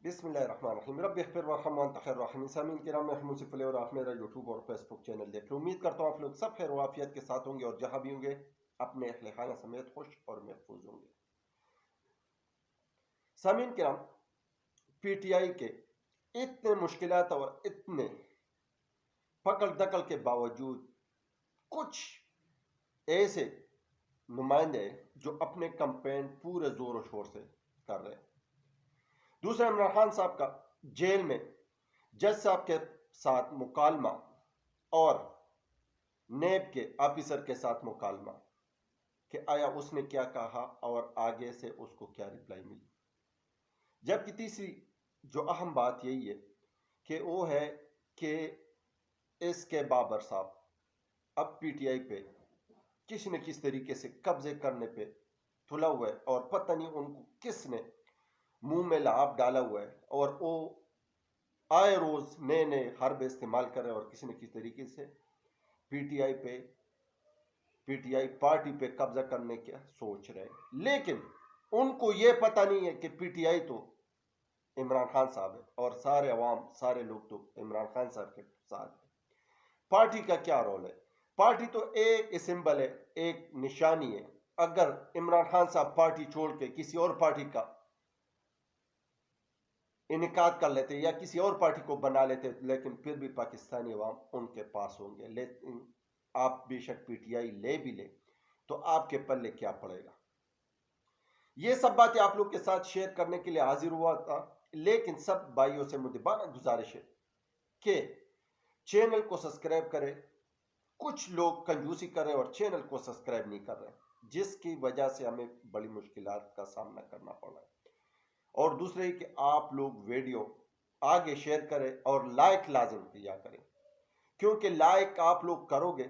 بسم اللہ الرحمن الرحیم رب اغفر وارحم وانت خیر الراحمین۔ سامعین کرام، میں ہوں مصطفی اور آپ میرا یوٹیوب اور فیس بک چینل دیکھ رہے ہیں۔ امید کرتا ہوں آپ لوگ سب خیر و عافیت کے ساتھ ہوں گے اور جہاں بھی ہوں گے اپنے اہل خانہ سمیت خوش اور محفوظ ہوں گے۔ سامعین کرام، پی ٹی آئی کے اتنے مشکلات اور اتنے پکڑ دکڑ کے باوجود کچھ ایسے نمائندے جو اپنے کمپین پورے زور و شور سے کر رہے ہیں۔ دوسرا، عمران خان صاحب کا جیل میں جج صاحب کے ساتھ مکالمہ اور نیب کے آفیسر کے ساتھ مکالمہ کہ آیا اس نے کیا کہا اور آگے سے اس کو کیا رپلائی ملی۔ جبکہ تیسری جو اہم بات یہی ہے کہ وہ ہے کہ اس کے بابر صاحب اب پی ٹی آئی پہ کسی نہ کس طریقے سے قبضے کرنے پہ تلا ہوا ہے اور پتہ نہیں ان کو کس نے منہ میں لعاب ڈالا ہوا ہے اور وہ آئے روز نئے نئے حربے استعمال کر رہے ہیں اور کسی نہ کسی طریقے سے پی ٹی آئی پارٹی پہ قبضہ کرنے کا سوچ رہے ہیں۔ لیکن ان کو یہ پتہ نہیں ہے کہ پی ٹی آئی تو عمران خان صاحب ہے اور سارے عوام سارے لوگ تو عمران خان صاحب کے ساتھ ہیں۔ پارٹی کا کیا رول ہے؟ پارٹی تو ایک سمبل ہے، ایک نشانی ہے۔ اگر عمران خان صاحب پارٹی چھوڑ کے کسی اور پارٹی کا انعقاد کر لیتے یا کسی اور پارٹی کو بنا لیتے، لیکن پھر بھی پاکستانی عوام ان کے پاس ہوں گے۔ لیکن آپ بے شک پی ٹی آئی لے بھی لے تو آپ کے پلے کیا پڑے گا؟ یہ سب باتیں آپ لوگ کے ساتھ شیئر کرنے کے لیے حاضر ہوا تھا، لیکن سب بھائیوں سے مدبانہ گزارش ہے کہ چینل کو سبسکرائب کرے۔ کچھ لوگ کنجوسی کر رہے اور چینل کو سبسکرائب نہیں کر رہے، جس کی وجہ سے ہمیں بڑی مشکلات کا سامنا کرنا پڑ رہا ہے۔ اور دوسرے کہ آپ لوگ ویڈیو آگے شیئر کریں اور لائک لازم کیا کریں، کیونکہ لائک آپ لوگ کرو گے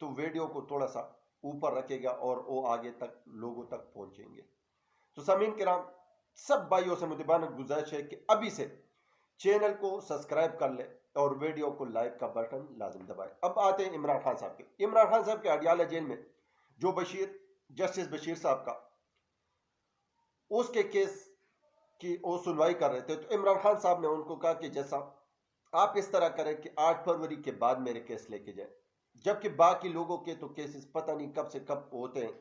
تو ویڈیو کو تھوڑا سا اوپر رکھے گا اور وہ آگے تک لوگوں تک پہنچیں گے۔ تو سامعین کرام، سب بھائیوں سے مدبانہ گزارش ہے کہ ابھی سے چینل کو سبسکرائب کر لیں اور ویڈیو کو لائک کا بٹن لازم دبائیں۔ اب آتے ہیں عمران خان صاحب کے۔ عمران خان صاحب کے اڈیالہ جیل میں جو جسٹس بشیر صاحب کا اس کے کیس کی وہ سنوائی کر رہے تھے، تو عمران خان صاحب نے ان کو کہا کہ جیسا آپ اس طرح کریں کہ 8 فروری کے بعد میرے کیس لے کے جائیں، جبکہ باقی لوگوں کے تو کیسز پتہ نہیں کب سے کب ہوتے ہیں،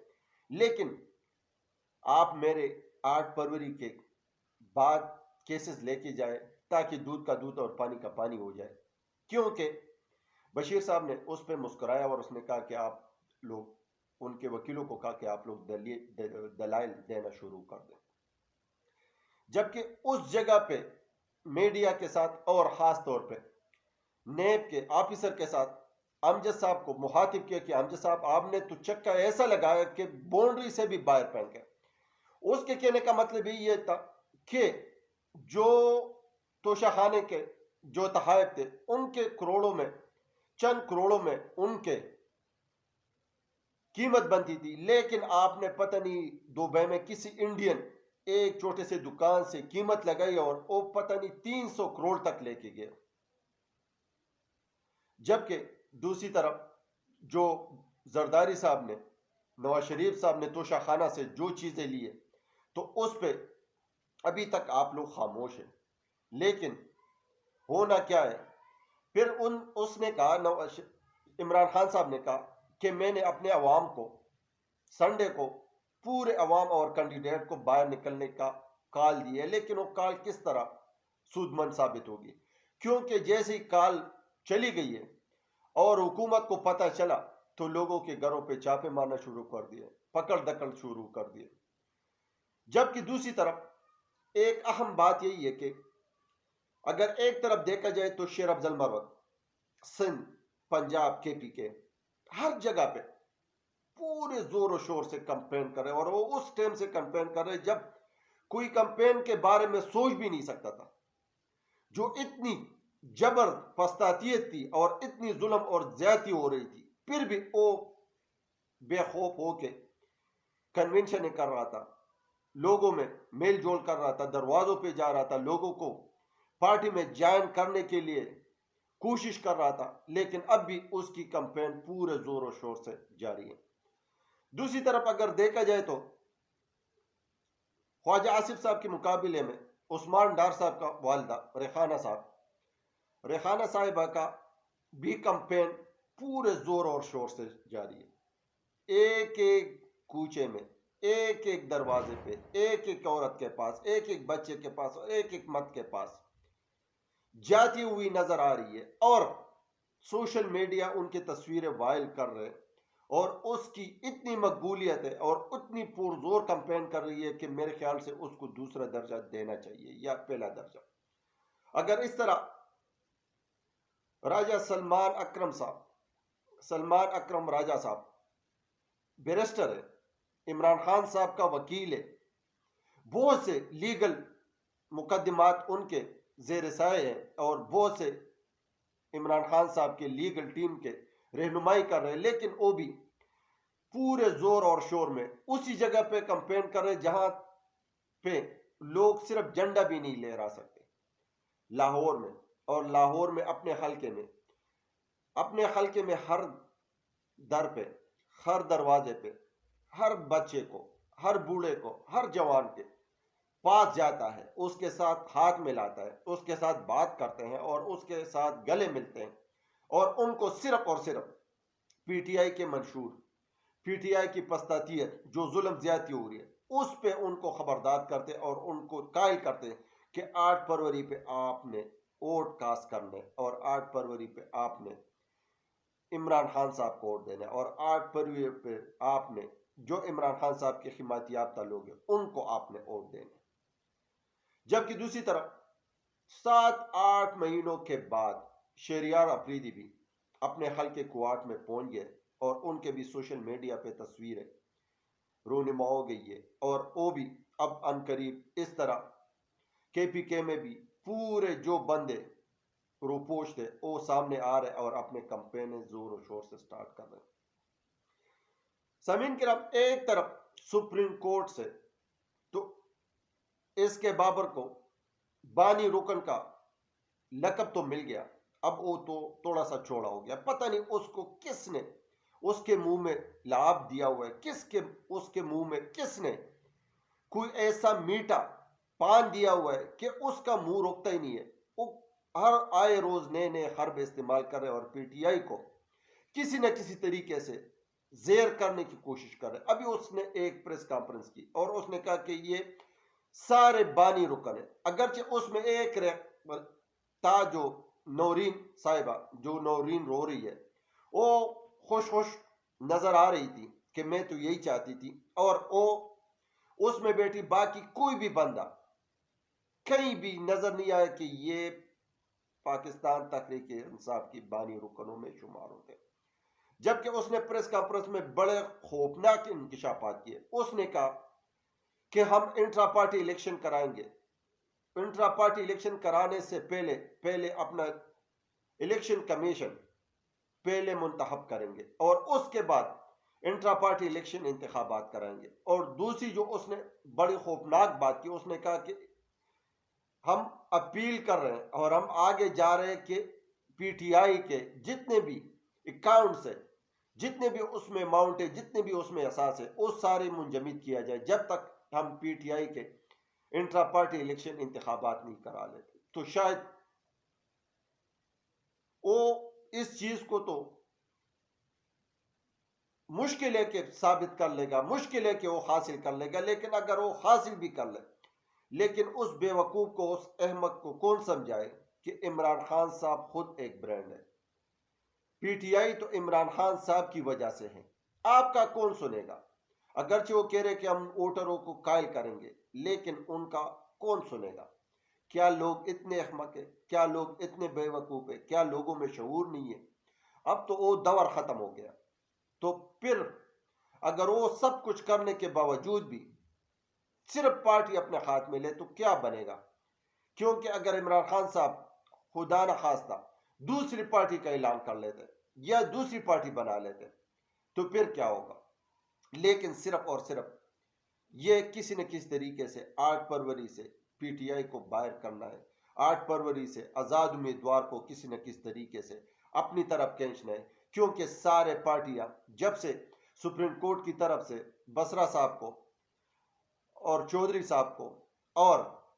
لیکن آپ میرے 8 فروری کے بعد کیسز لے کے جائیں تاکہ دودھ کا دودھ اور پانی کا پانی ہو جائے۔ کیونکہ بشیر صاحب نے اس پہ مسکرایا اور اس نے کہا کہ آپ لوگ ان کے وکیلوں کو کہا کہ آپ لوگ دلائل دینا شروع کر دیں۔ جبکہ اس جگہ پہ میڈیا کے ساتھ اور خاص طور پہ نیب کے آفیسر کے ساتھ امجد صاحب کو مخاطب کیا کہ امجد صاحب آپ نے تو چکا ایسا لگایا کہ باؤنڈری سے بھی باہر پھینک گئے۔ اس کے کہنے کا مطلب یہ تھا کہ جو توشہ خانے کے جو تحائف تھے ان کے کروڑوں میں چند کروڑوں میں ان کے قیمت بنتی تھی، لیکن آپ نے پتہ نہیں دبئی میں کسی انڈین ایک چھوٹے سے دکان سے قیمت لگائی اور وہ پتہ نہیں 300 کروڑ تک لے کے گئے۔ جبکہ دوسری طرف جو زرداری صاحب نے، نواز شریف صاحب نے توشہ خانہ سے جو چیزیں لی ہے تو اس پہ ابھی تک آپ لوگ خاموش ہیں۔ لیکن ہونا کیا ہے، پھر اس نے کہا، عمران خان صاحب نے کہا کہ میں نے اپنے عوام کو سنڈے کو پورے عوام اور کینڈیڈیٹ کو باہر نکلنے کا کال دی ہے، لیکن وہ کال کس طرح سود مند ثابت ہوگی؟ کیونکہ جیسی کال چلی گئی ہے اور حکومت کو پتہ چلا تو لوگوں کے گھروں پہ چھاپے مارنا شروع کر دیے، پکڑ دکڑ شروع کر دیے۔ جبکہ دوسری طرف ایک اہم بات یہی ہے کہ اگر ایک طرف دیکھا جائے تو شیر افضل مروت سندھ، پنجاب، کے پی کے ہر جگہ پہ پورے زور و شور سے کمپین کر رہے، اور وہ اس ٹائم سے کمپین کر رہے جب کوئی کمپین کے بارے میں سوچ بھی نہیں سکتا تھا۔ جو اتنی جبر پستاتیت تھی اور اتنی ظلم اور زیادتی ہو رہی تھی، پھر بھی وہ بے خوف ہو کے کنونشن کر رہا تھا، لوگوں میں میل جول کر رہا تھا، دروازوں پہ جا رہا تھا، لوگوں کو پارٹی میں جوائن کرنے کے لیے کوشش کر رہا تھا، لیکن اب بھی اس کی کمپین پورے زور و شور سے جاری ہے۔ دوسری طرف اگر دیکھا جائے تو خواجہ آصف صاحب کے مقابلے میں عثمان ڈار صاحب کا والدہ ریحانہ صاحبہ کا بھی کمپین پورے زور اور شور سے جاری ہے. ایک ایک کوچے میں، ایک ایک دروازے پہ، ایک ایک عورت کے پاس، ایک ایک بچے کے پاس اور ایک ایک مرد کے پاس جاتی ہوئی نظر آ رہی ہے، اور سوشل میڈیا ان کی تصویریں وائرل کر رہے، اور اس کی اتنی مقبولیت ہے اور اتنی پرزور کمپین کر رہی ہے کہ میرے خیال سے اس کو دوسرا درجہ دینا چاہیے یا پہلا درجہ. اگر اس طرح راجہ سلمان اکرم راجہ صاحب بیرسٹر ہے، عمران خان صاحب کا وکیل ہے، بہت سے لیگل مقدمات ان کے زیر سائے ہیں، اور بہت سے عمران خان صاحب کے لیگل ٹیم کے رہنمائی کر رہے ہیں، لیکن وہ بھی پورے زور اور شور میں اسی جگہ پہ کمپین کر رہے جہاں پہ لوگ صرف جھنڈا بھی نہیں لہرا سکتے، لاہور میں. اور لاہور میں اپنے حلقے میں ہر در پہ، ہر دروازے پہ، ہر بچے کو، ہر بوڑھے کو، ہر جوان کے پاس جاتا ہے، اس کے ساتھ ہاتھ ملاتا ہے، اس کے ساتھ بات کرتے ہیں اور اس کے ساتھ گلے ملتے ہیں، اور ان کو صرف اور صرف پی ٹی آئی کے منشور، پی ٹی آئی کی پستاتیت جو ظلم زیادتی ہو رہی ہے اس پہ ان کو خبردار کرتے اور ان کو قائل کرتے کہ 8 فروری پہ آپ نے ووٹ کاسٹ کرنے، اور 8 فروری پہ آپ نے عمران خان صاحب کو ووٹ دینا، اور 8 فروری پہ آپ نے جو عمران خان صاحب کے حمایت یافتہ لوگ ہیں ان کو آپ نے ووٹ دینا. جبکہ دوسری طرف 7-8 مہینوں کے بعد شہریار افریدی بھی اپنے حلقے کوارٹ میں پہنچ گئے، اور ان کے بھی سوشل میڈیا پہ تصویریں رونما ہو گئی ہے، اور وہ بھی اب عنقریب اس طرح KPK میں بھی پورے جو بندے روپوش تھے وہ سامنے آ رہے اور اپنے کمپینیں زور و شور سے سٹارٹ کر رہے. سامعین کرام، ایک طرف سپریم کورٹ سے تو اس کے بابر کو بانی رکن کا لقب تو مل گیا، اب وہ تو تھوڑا سا چھوڑا ہو گیا، پتہ نہیں اس کو کس نے اس کے منہ میں لعاب دیا ہوا ہے، اس کے منہ میں کس نے کوئی ایسا میٹھا پان دیا ہوا ہے کہ اس کا منہ روکتا ہی نہیں ہے. وہ ہر آئے روز نئے نئے حرب استعمال کر رہے اور پی ٹی آئی کو کسی نہ کسی طریقے سے زیر کرنے کی کوشش کر رہے. ابھی اس نے ایک پریس کانفرنس کی اور اس نے کہا کہ یہ سارے بانی رکن ہے، اگرچہ اس میں ایک تھا جو نورین صاحبہ، جو نورین رو رہی ہے، وہ خوش نظر آ رہی تھی کہ میں تو یہی چاہتی تھی، اور وہ اس میں بیٹھی، باقی کوئی بھی بندہ کہیں بھی نظر نہیں آیا کہ یہ پاکستان تحریک انصاف کی بانی رکنوں میں شمار ہوتے. جبکہ اس نے پریس کانفرنس میں بڑے خوفناک انکشافات کیے. اس نے کہا کہ ہم انٹرا پارٹی الیکشن کرائیں گے، انٹرا پارٹی الیکشن کرانے سے پہلے اپنا الیکشن کمیشن پہلے منتخب کریں گے، اور اس کے بعد انٹرا پارٹی الیکشن انتخابات کرائیں گے. اور دوسری جو اس نے بڑی خوفناک بات کی، اس نے کہا کہ ہم اپیل کر رہے ہیں اور ہم آگے جا رہے ہیں کہ پی ٹی آئی کے جتنے بھی اکاؤنٹس ہیں، جتنے بھی اس میں اماؤنٹ ہے، جتنے بھی اس میں اساس ہے، وہ سارے منجمد کیا جائے جب تک ہم پی ٹی آئی کے انٹرا پارٹی الیکشن انتخابات نہیں کرا لیتے. تو شاید وہ اس چیز کو تو مشکل ہے کہ ثابت کر لے گا، مشکل ہے کہ وہ حاصل کر لے گا، لیکن اگر وہ حاصل بھی کر لے، لیکن اس بے وقوف کو، اس احمق کو کون سمجھائے کہ عمران خان صاحب خود ایک برانڈ ہے. پی ٹی آئی تو عمران خان صاحب کی وجہ سے ہے. آپ کا کون سنے گا؟ اگرچہ وہ کہہ رہے کہ ہم ووٹروں کو قائل کریں گے، لیکن ان کا کون سنے گا؟ کیا لوگ اتنے احمق ہیں؟ کیا لوگ اتنے بے وقوف ہیں؟ کیا لوگوں میں شعور نہیں ہے؟ اب تو وہ دور ختم ہو گیا. تو پھر اگر وہ سب کچھ کرنے کے باوجود بھی صرف پارٹی اپنے ہاتھ میں لے تو کیا بنے گا؟ کیونکہ اگر عمران خان صاحب خدا نہ خواستہ دوسری پارٹی کا اعلان کر لیتے یا دوسری پارٹی بنا لیتے تو پھر کیا ہوگا؟ لیکن صرف اور صرف یہ کسی نہ کسی طریقے سے 8 فروری سے پی ٹی آئی کو باہر کرنا ہے، 8 فروری سے آزاد امیدوار کو کسی نہ کسی طریقے سے اپنی طرف کھینچنا ہے. کیونکہ سارے پارٹیاں جب سے سپریم کورٹ کی طرف سے بسرا صاحب کو اور چودھری صاحب کو اور